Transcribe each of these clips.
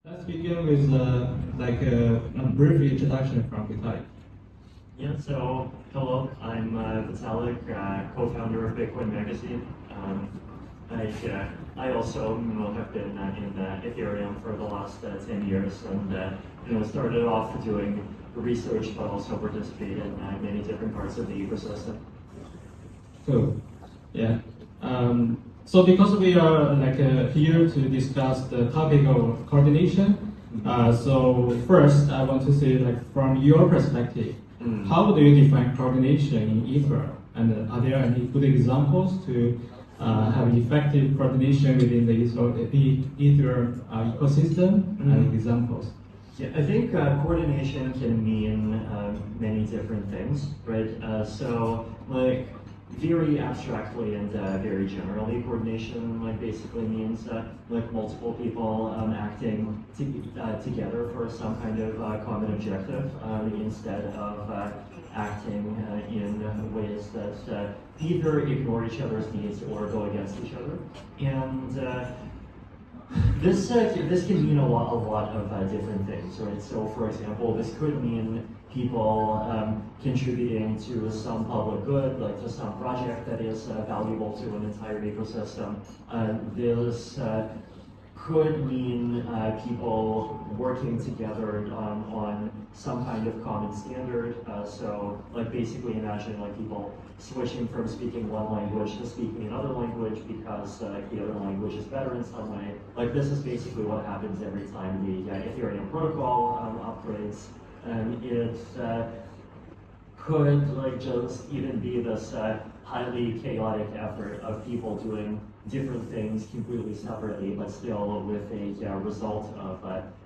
Let's begin with a brief introduction from Vitalik. Yeah, so hello, I'm Vitalik, co-founder of Bitcoin Magazine. I also have been in Ethereum for the last 10 years and started off doing research but also participated in many different parts of the ecosystem. Cool. Yeah. So because we are here to discuss the topic of coordination, so first I want to say from your perspective, how do you define coordination in Ethereum? And are there any good examples to have effective coordination within the Ethereum ecosystem? Examples. Yeah, I think coordination can mean many different things, right? Very abstractly and very generally, coordination basically means multiple people acting together for some kind of common objective instead of acting in ways that either ignore each other's needs or go against each other. And this can mean a lot of different things, right? So, for example, this could mean people contributing to some public good, like to some project that is valuable to an entire ecosystem. This could mean people working together on some kind of common standard. So, basically imagine people switching from speaking one language to speaking another language because the other language is better in some way. This is basically what happens every time the Ethereum protocol upgrades. And it could just even be this highly chaotic effort of people doing different things completely separately, but still with a result of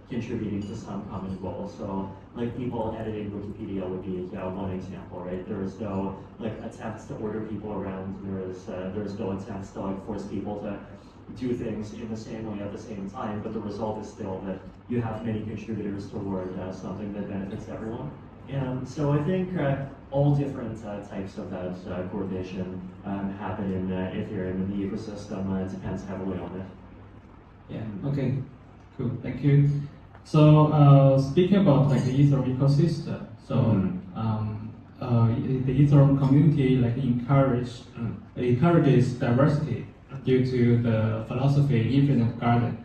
contributing to some common goal. So, people editing Wikipedia would be one example, right? There is no attempts to order people around. There's no attempts to force people to do things in the same way at the same time, but the result is still that you have many contributors toward something that benefits everyone. And so I think all different types of that coordination happen in Ethereum, and the ecosystem depends heavily on it. Yeah, okay, cool, thank you. So speaking about the Ethereum ecosystem, so the Ethereum community encourages diversity due to the philosophy infinite garden.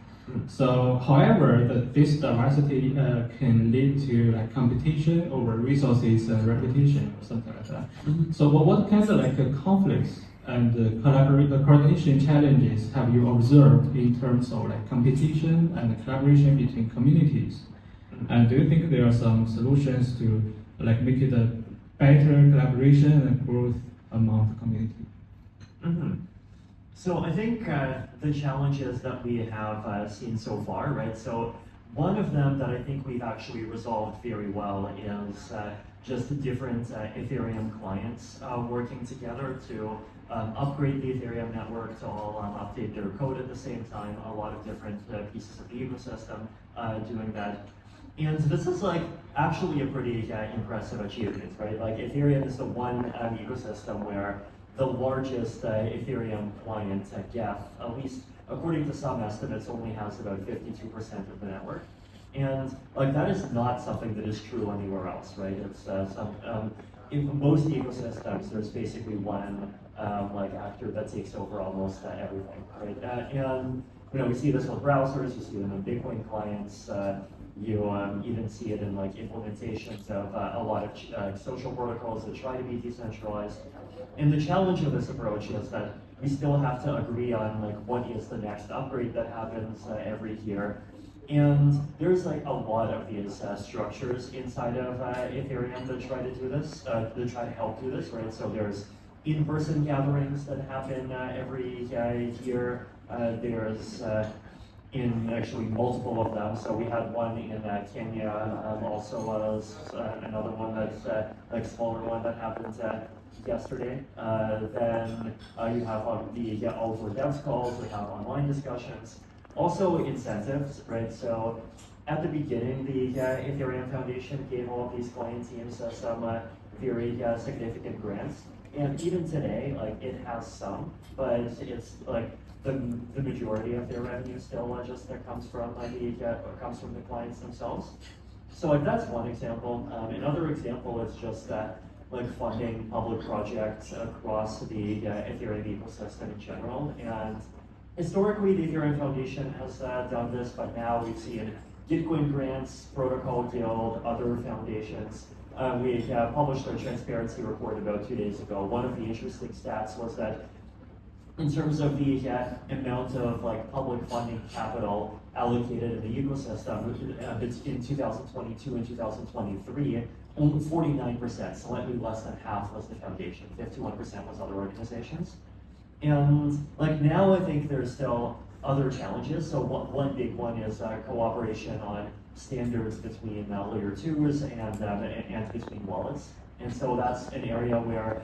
So, however, this diversity can lead to competition over resources and reputation or something like that. So, what kinds of conflicts and coordination challenges have you observed in terms of competition and collaboration between communities? And do you think there are some solutions to make it a better collaboration and growth among the community? So I think the challenges that we have seen so far, right? So one of them that I think we've actually resolved very well is just different Ethereum clients working together to upgrade the Ethereum network to all update their code at the same time. A lot of different pieces of the ecosystem doing that. And this is actually a pretty impressive achievement, right? Ethereum is the one ecosystem where the largest Ethereum client, Geth, at least according to some estimates, only has about 52% of the network. And that is not something that is true anywhere else, right? It's in most ecosystems, there's basically one actor that takes over almost everything, right? And we see this on browsers, you see them on Bitcoin clients. You even see it in implementations of a lot of social protocols that try to be decentralized. And the challenge of this approach is that we still have to agree on what is the next upgrade that happens every year. And there's a lot of these structures inside of Ethereum that try to do this, that try to help do this, right? So there's in-person gatherings that happen every year. There's in actually multiple of them. So we had one in Kenya, also was another one that's smaller one that happened yesterday. Then you have the all-for devs calls, we have online discussions. Also incentives, right? So at the beginning, the Ethereum Foundation gave all of these client teams some very significant grants. And even today, it has some, but it's the majority of their revenue still just comes from the clients themselves. So like that's one example. Another example is just like funding public projects across the Ethereum ecosystem in general. And historically, the Ethereum Foundation has done this, but now we've seen Gitcoin grants, Protocol Guild, other foundations. We published a transparency report about 2 days ago. One of the interesting stats was that in terms of the amount of like public funding capital allocated in the ecosystem in 2022 and 2023, only 49%, slightly less than half, was the foundation. 51% was other organizations. And like now, I think there's still other challenges. So one big one is cooperation on standards between layer 2s and between wallets. And so that's an area where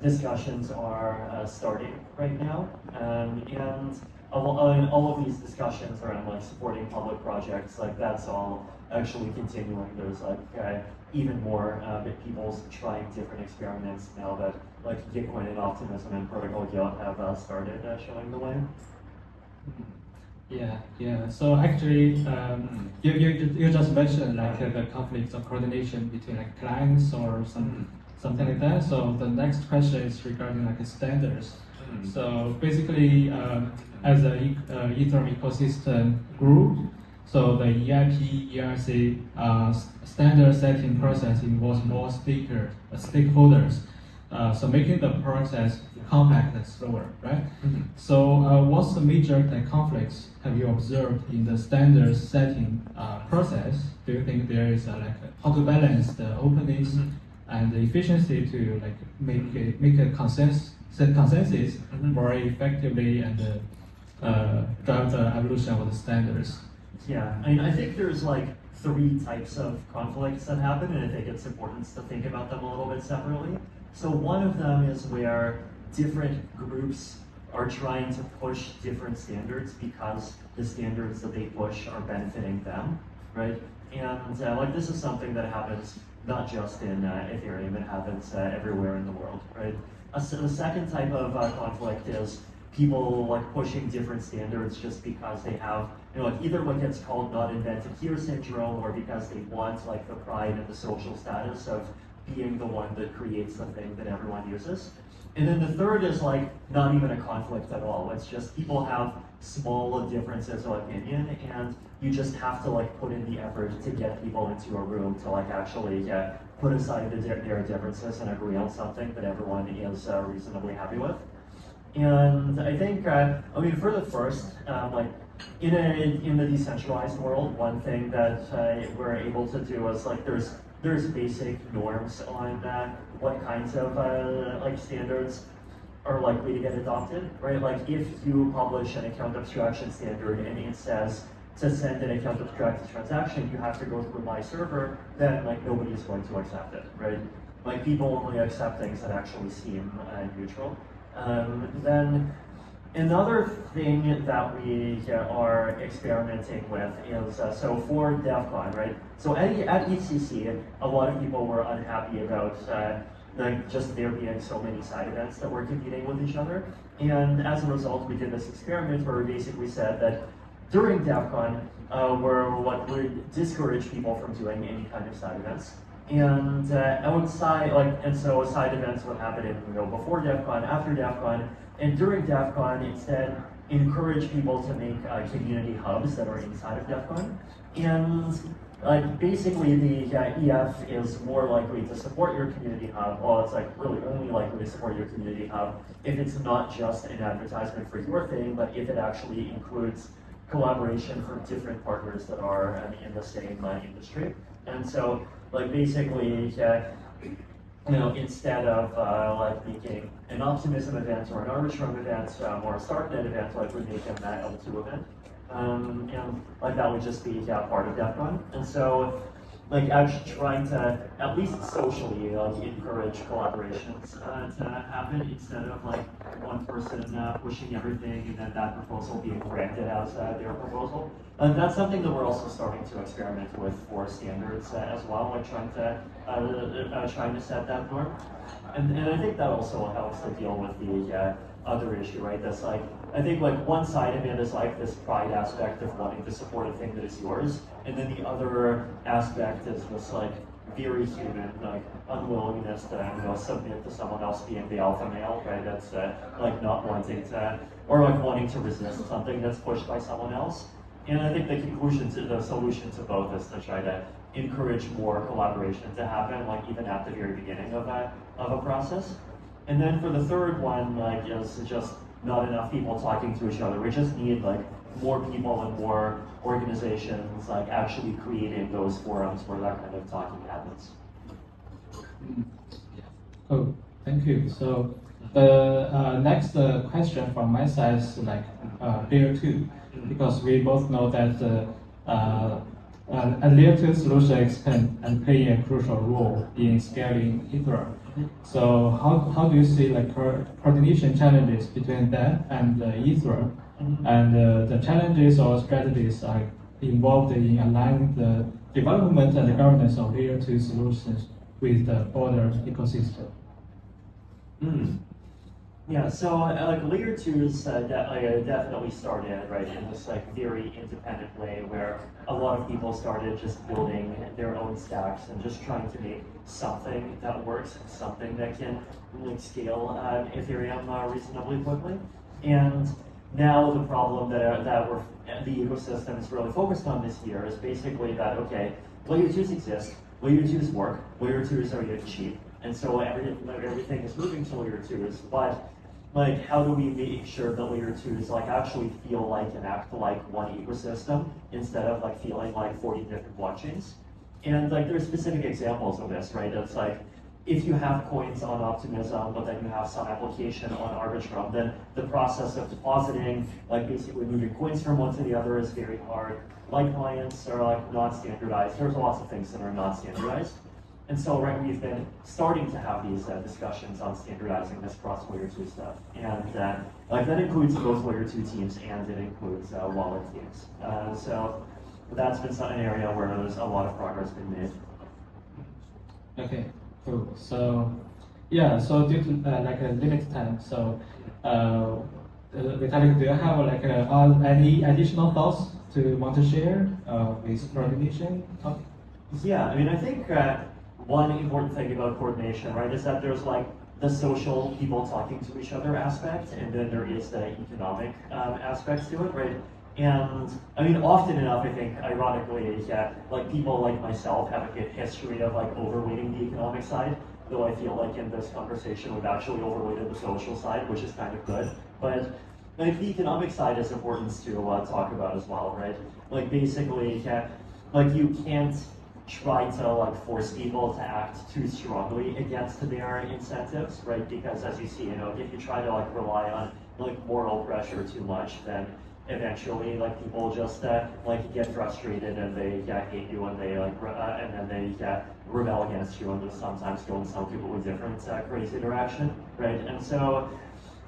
discussions are starting right now. And all of these discussions around like supporting public projects, like that's all actually continuing. There's like even more people trying different experiments now that like Gitcoin and Optimism and Protocol Guild have started showing the way. Yeah. So actually, you just mentioned like the conflicts of coordination between like clients or something like that. So the next question is regarding like standards. So basically, as a Ethereum ecosystem group, so the EIP, ERC standard setting process involves more stakeholders. So making the process compact and slower, right? So what's the major conflicts have you observed in the standard setting process? Do you think there is how to balance the openness and the efficiency to like make a consensus more effectively and drive the evolution of the standards? Yeah, I mean, I think there's like 3 types of conflicts that happen, and I think it's important to think about them a little bit separately. So one of them is where different groups are trying to push different standards because the standards that they push are benefiting them, right? And like this is something that happens not just in Ethereum, it happens everywhere in the world, right? The second type of conflict is people like pushing different standards just because they have, like either what gets called not invented here syndrome, or because they want like the pride and the social status of being the one that creates the thing that everyone uses. And then the third is like not even a conflict at all. It's just people have small differences of opinion, and you just have to like put in the effort to get people into a room to like actually put aside their differences and agree on something that everyone is reasonably happy with. And I think, I mean, for the first, like in the decentralized world, one thing that we're able to do is like there's basic norms on what kinds of like standards are likely to get adopted, right? Like if you publish an account abstraction standard and it says to send an account abstracted transaction, you have to go through my server, then like nobody is going to accept it, right? Like people only accept things that actually seem neutral. Then another thing that we are experimenting with is, so for DevCon, right? So at ECC, a lot of people were unhappy about like just there being so many side events that were competing with each other. And as a result, we did this experiment where we basically said that during DevCon, we discourage people from doing any kind of side events. And outside, and so side events would happen before DevCon, after DevCon, and during DevCon, instead, encourage people to make community hubs that are inside of DevCon. And basically, the EF is more likely to support your community hub. Well, it's like really only likely to support your community hub if it's not just an advertisement for your thing, but if it actually includes collaboration from different partners that are in the same industry. And so, like basically, instead of like making an Optimism event or an Arbitrum event or a StarkNet event, like we make an L2 event, and like that would just be part of DevCon. And so, like actually trying to at least socially encourage collaborations to happen instead of like one person pushing everything and then that proposal being granted as their proposal. And that's something that we're also starting to experiment with for standards as well, like trying to set that norm. And I think that also helps to deal with the other issue, right? That's like I think like one side of it is like this pride aspect of wanting to support a thing that is yours, and then the other aspect is this like very human like unwillingness to submit to someone else being the alpha male, right? That's like not wanting to or like wanting to resist something that's pushed by someone else. And I think the solution to both is to try to encourage more collaboration to happen, like even at the very beginning of a process. And then for the third one, like is just not enough people talking to each other. We just need like more people and more organizations like actually creating those forums where that kind of talking happens. Oh, thank you. So the next question from my side is like layer 2, because we both know that a layer 2 solution can play a crucial role in scaling Ethereum. So how do you see like coordination challenges between that and Ethereum, and the challenges or strategies are involved in aligning the development and the governance of layer 2 solutions with the broader ecosystem? Yeah, so like layer 2s definitely started right in this like very independent way where a lot of people started just building their own stacks and just trying to make something that works, something that can like scale Ethereum reasonably quickly. And now the problem that the ecosystem is really focused on this year is basically that okay, layer 2s exist, layer 2s work, layer 2s are cheap, and so everything is moving to layer 2s, but like, how do we make sure that layer 2s like actually feel like and act like one ecosystem instead of like feeling like 40 different blockchains? And like there's specific examples of this, right? It's like if you have coins on Optimism, but then you have some application on Arbitrum, then the process of depositing, like basically moving coins from one to the other is very hard. Like clients are like not standardized. There's lots of things that are not standardized. And so, right, we've been starting to have these discussions on standardizing this cross layer 2 stuff. And like that includes both layer 2 teams and it includes wallet teams. So that's been an area where there's a lot of progress been made. Okay, cool. So yeah, so due to like a limited time, so Vitalik, do you have like any additional thoughts to want to share with coordination topic? Yeah, I mean, I think one important thing about coordination, right, is that there's like the social people talking to each other aspect, and then there is the economic aspects to it, right? And I mean, often enough, I think, ironically, like people like myself have a good history of like overweighting the economic side, though I feel like in this conversation we've actually overweighted the social side, which is kind of good. But like the economic side is important to talk about as well, right? Like basically, like you can't try to like force people to act too strongly against their incentives, right? Because as you see, if you try to like rely on like moral pressure too much, then eventually like people just like get frustrated and they hate you and they like and then they rebel against you and just sometimes go in some completely different crazy direction, right? And so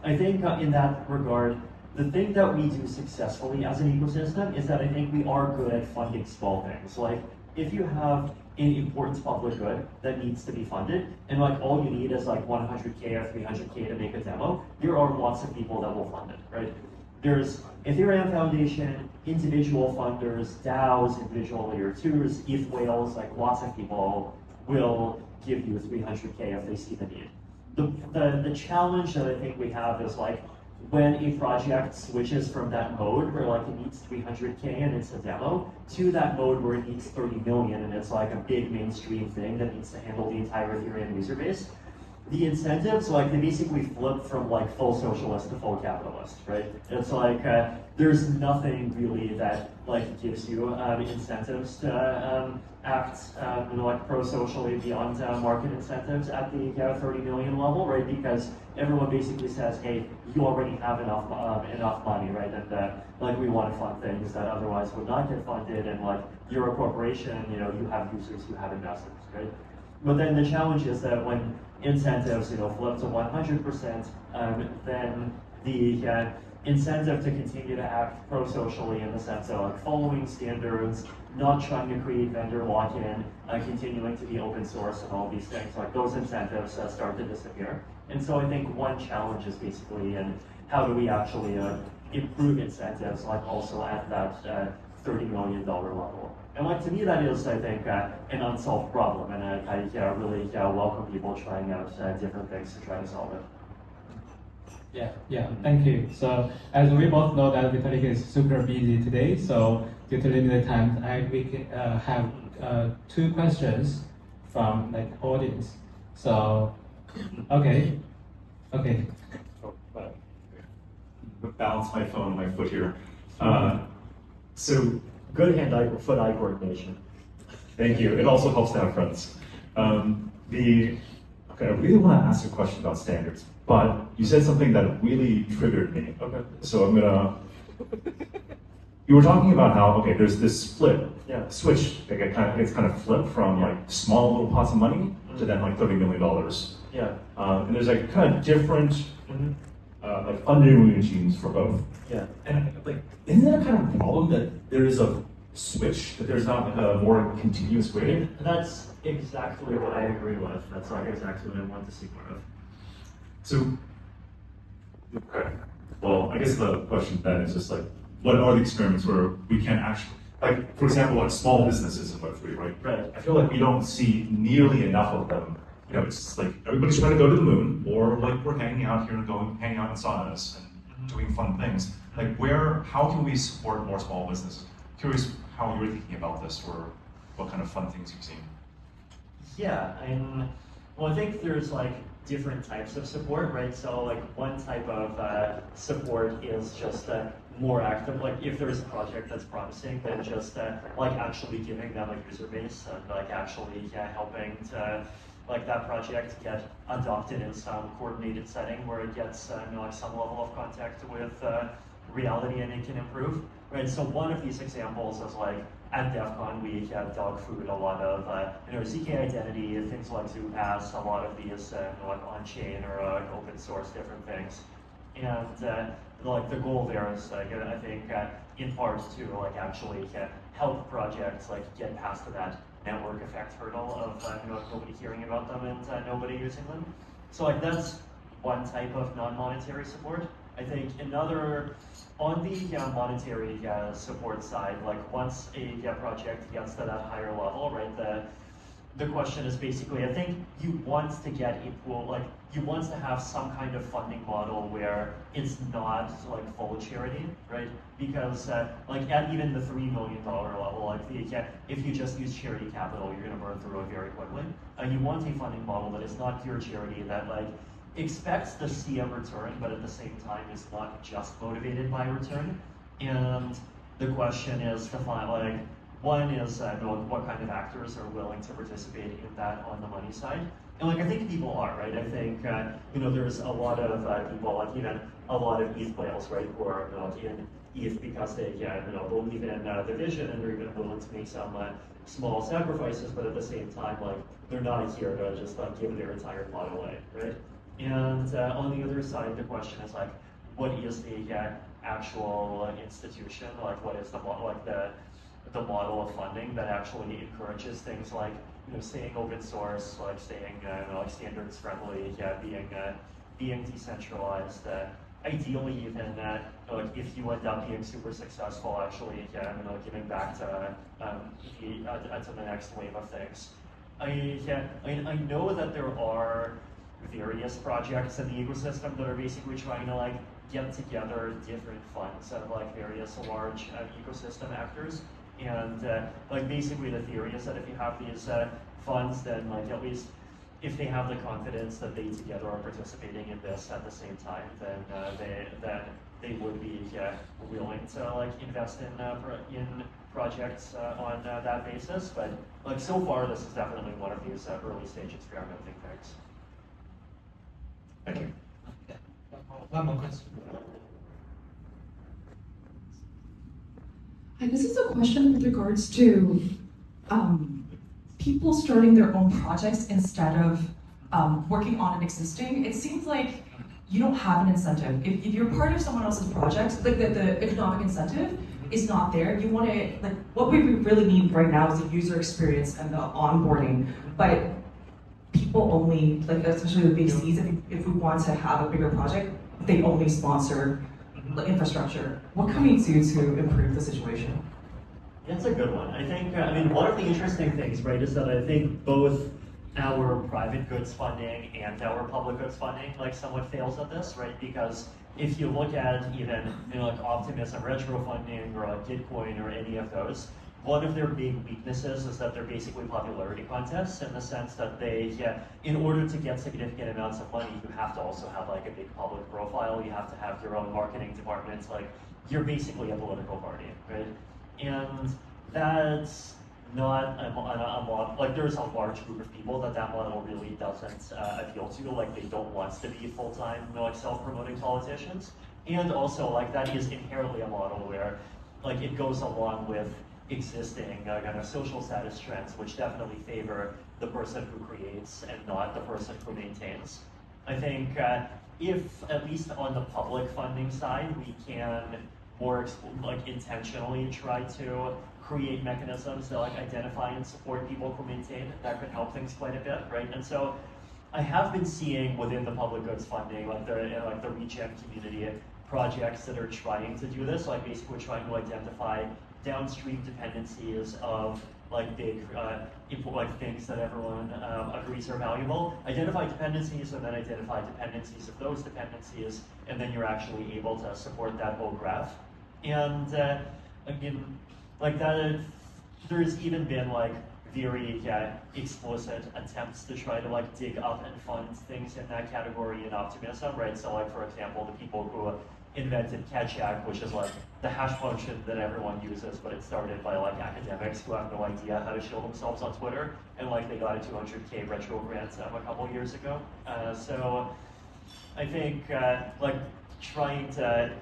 I think in that regard, the thing that we do successfully as an ecosystem is that I think we are good at funding small things. Like if you have an important public good that needs to be funded, and like all you need is like 100K or 300K to make a demo, there are lots of people that will fund it, right? There's Ethereum Foundation, individual funders, DAOs, individual layer 2s, ETH whales, like lots of people will give you 300K if they see the need. The challenge that I think we have is like when a project switches from that mode where like it needs 300K and it's a demo to that mode where it needs 30 million and it's like a big mainstream thing that needs to handle the entire Ethereum user base, the incentives, like they basically flip from like full socialist to full capitalist, right? It's like there's nothing really that like gives you incentives to act like pro-socially beyond market incentives at the 30 million level, right? Because everyone basically says, hey, you already have enough money, right? And like we want to fund things that otherwise would not get funded, and like you're a corporation, you have users, you have investors, right? But then the challenge is that when incentives, flip to 100%, then the incentive to continue to act pro-socially in the sense of like following standards, not trying to create vendor lock-in, continuing to be open source and all these things, like those incentives start to disappear. And so I think one challenge is basically in how do we actually improve incentives, like also at that $30 million level. And like to me, that is, I think, an unsolved problem, and I really welcome people trying out different things to try to solve it. Yeah, thank you. So as we both know that Vitalik is super busy today, so due to limited time, we can have 2 questions from like audience. So, okay. Balance my phone on my foot here. So good hand-foot-eye coordination. Thank you. It also helps to have friends. Okay, I really want to ask a question about standards, but you said something that really triggered me. Okay. So I'm gonna. You were talking about how there's this switch that gets kind of flipped from like small little pots of money to then like $30 million. Yeah. And there's like kind of different like funding regimes for both. Yeah. And like, isn't that kind of a problem that there is a switch, that there's not a more continuous way? That's exactly what I agree with. That's like exactly what I want to see more of. So, okay. Well, I guess the question then is just like, what are the experiments where we can actually, like, for example, like small businesses in Web3, right? Right. I feel like we don't see nearly enough of them. You know, it's just like everybody's trying to go to the moon, or like we're hanging out here and hanging out in saunas and doing fun things. Like, how can we support more small businesses? Curious how you're thinking about this, or what kind of fun things you've seen. Yeah, I think there's like different types of support, right? So like one type of support is just more active, like if there's a project that's promising, then just like actually giving them a user base and like actually helping to like that project get adopted in some coordinated setting where it gets like some level of contact with reality and it can improve, right? So one of these examples is like at DEF CON we had dog food, a lot of ZK identity, things like ZooPass, a lot of these like on-chain or open source different things. And like the goal there is like I think in part to like actually help projects like get past that network effect hurdle of nobody hearing about them and nobody using them. So like that's one type of non-monetary support. I think another, on the monetary support side, like once a project gets to that higher level, right, the question is basically, I think you want to get equal, like you want to have some kind of funding model where it's not like full charity, right? Because like at even the $3 million level, like if you just use charity capital, you're gonna burn through it very quickly. You want a funding model that is not pure charity, that like expects to see a return, but at the same time is not just motivated by return. And the question is to find like, one is what kind of actors are willing to participate in that on the money side. And like I think people are, right? I think there's a lot of people, like even a lot of ETH whales, right, who are in ETH because they believe in the vision and they're even willing to make some small sacrifices, but at the same time, like they're not here to just give their entire pot away, right? And on the other side, the question is like, what is the actual institution? Like, what is the model of funding that actually encourages things like staying open source, like staying like standards friendly, being decentralized. Ideally, even like if you end up being super successful, actually giving back to the next wave of things. I know that there are various projects in the ecosystem that are basically trying to like get together different funds of like various large ecosystem actors. And like basically the theory is that if you have these funds, then like at least if they have the confidence that they together are participating in this at the same time, then they would be willing to like invest in projects on that basis. But like so far, this is definitely one of these early stage experimenting things. Thank you. One more question. Hi, this is a question with regards to people starting their own projects instead of working on an existing. It seems like you don't have an incentive. If you're part of someone else's project, like the economic incentive is not there. You want to, like, what we really need right now is the user experience and the onboarding. But people only, like especially with VCs, if we want to have a bigger project, they only sponsor the infrastructure. What can we do to improve the situation? That's a good one. I think, I mean, one of the interesting things, right, is that I think both our private goods funding and our public goods funding, like, somewhat fails at this, right? Because if you look at even, you know, like Optimism retro funding or like Gitcoin or any of those, one of their big weaknesses is that they're basically popularity contests in the sense that they, in order to get significant amounts of money, you have to also have like a big public profile. You have to have your own marketing departments. Like, you're basically a political party, right? And that's not a model. Like, there's a large group of people that model really doesn't appeal to. Like, they don't want to be full-time, you know, like self-promoting politicians. And also, like, that is inherently a model where, like, it goes along with existing kind of social status trends, which definitely favor the person who creates and not the person who maintains. I think if, at least on the public funding side, we can more like intentionally try to create mechanisms that like identify and support people who maintain, that could help things quite a bit, right? And so I have been seeing within the public goods funding, like the regen community, projects that are trying to do this, like basically trying to identify downstream dependencies of like big like things that everyone agrees are valuable. Identify dependencies and then identify dependencies of those dependencies, and then you're actually able to support that whole graph. And again, like that, there's even been like very explicit attempts to try to like dig up and fund things in that category in Optimism, right? So like, for example, the people who invented Ketchak, which is like the hash function that everyone uses, but it's started by like academics who have no idea how to show themselves on Twitter, and like they got a 200K retro grant a couple years ago. So I think like trying to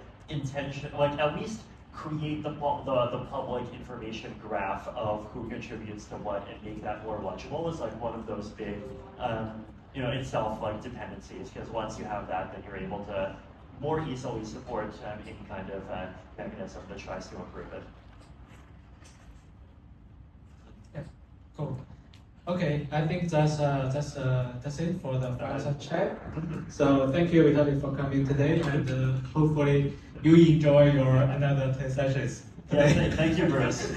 like at least create the public information graph of who contributes to what and make that more legible is like one of those big, you know, itself like dependencies, because once you have that, then you're able to more easily support any kind of mechanism that tries to improve it. Yeah, cool. Okay, I think that's it for the Fireside chat. So thank you, Vitalik, for coming today, and hopefully you enjoy your another 10 sessions today. Yeah, thank you, Bruce.